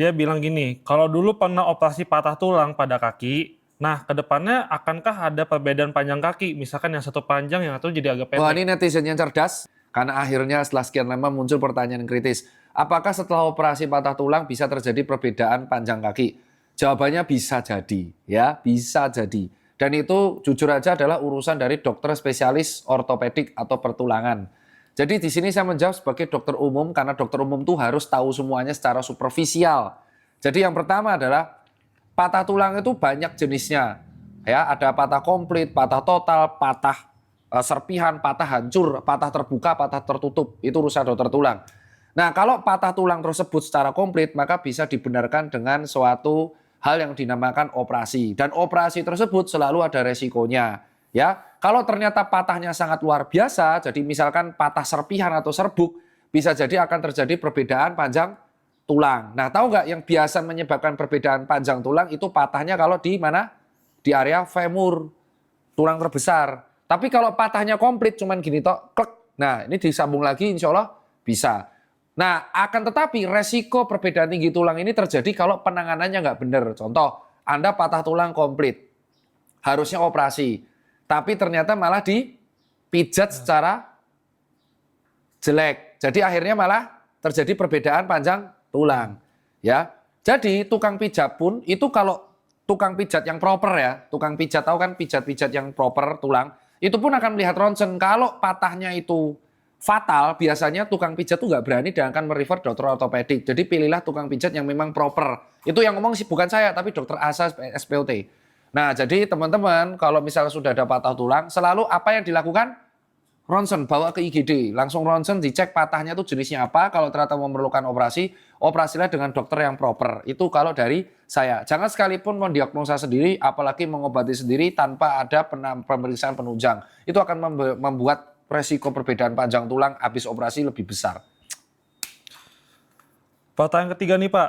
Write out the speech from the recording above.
Dia bilang gini, kalau dulu pernah operasi patah tulang pada kaki, nah kedepannya akankah ada perbedaan panjang kaki? Misalkan yang satu panjang, yang satu jadi agak Wah, pendek. ini netizen yang cerdas. Karena akhirnya setelah sekian lama muncul pertanyaan kritis. Apakah setelah operasi patah tulang bisa terjadi perbedaan panjang kaki? Jawabannya bisa jadi, ya, bisa jadi. Dan itu jujur aja adalah urusan dari dokter spesialis ortopedik atau pertulangan. Jadi di sini saya menjawab sebagai dokter umum karena dokter umum tuh harus tahu semuanya secara superficial. Jadi yang pertama adalah patah tulang itu banyak jenisnya. Ya, ada patah komplit, patah total, patah serpihan, patah hancur, patah terbuka, patah tertutup. Itu urusan dokter tulang. Nah, kalau patah tulang tersebut secara komplit, maka bisa dibenarkan dengan suatu hal yang dinamakan operasi. Dan operasi tersebut selalu ada resikonya. Ya, kalau ternyata patahnya sangat luar biasa, jadi misalkan patah serpihan atau serbuk, bisa jadi akan terjadi perbedaan panjang tulang. Nah, tahu nggak yang biasa menyebabkan perbedaan panjang tulang itu patahnya kalau di mana? Di area femur, tulang terbesar. Tapi kalau patahnya komplit cuman gini tok, klek. Nah, ini disambung lagi insya Allah bisa. Nah, akan tetapi resiko perbedaan tinggi tulang ini terjadi kalau penanganannya nggak benar. Contoh, Anda patah tulang komplit, harusnya operasi. Tapi ternyata malah dipijat secara jelek. Jadi akhirnya malah terjadi perbedaan panjang tulang. Ya, jadi tukang pijat pun itu kalau tukang pijat yang proper ya, tukang pijat tahu kan pijat-pijat yang proper tulang, itu pun akan melihat ronsen. Kalau patahnya itu fatal, biasanya tukang pijat tuh nggak berani dan akan merefer dokter ortopedik. Jadi pilihlah tukang pijat yang memang proper. Itu yang ngomong sih bukan saya, tapi dokter ASA SPOT. Nah, jadi teman-teman kalau misalnya sudah ada patah tulang, selalu apa yang dilakukan? Ronsen, bawa ke IGD, langsung ronsen dicek patahnya itu jenisnya apa, kalau ternyata memerlukan operasi, operasilah dengan dokter yang proper. Itu kalau dari saya. Jangan sekalipun mendiagnosa sendiri, apalagi mengobati sendiri tanpa ada pemeriksaan penunjang. Itu akan membuat resiko perbedaan panjang tulang habis operasi lebih besar. Pertanyaan ketiga nih Pak,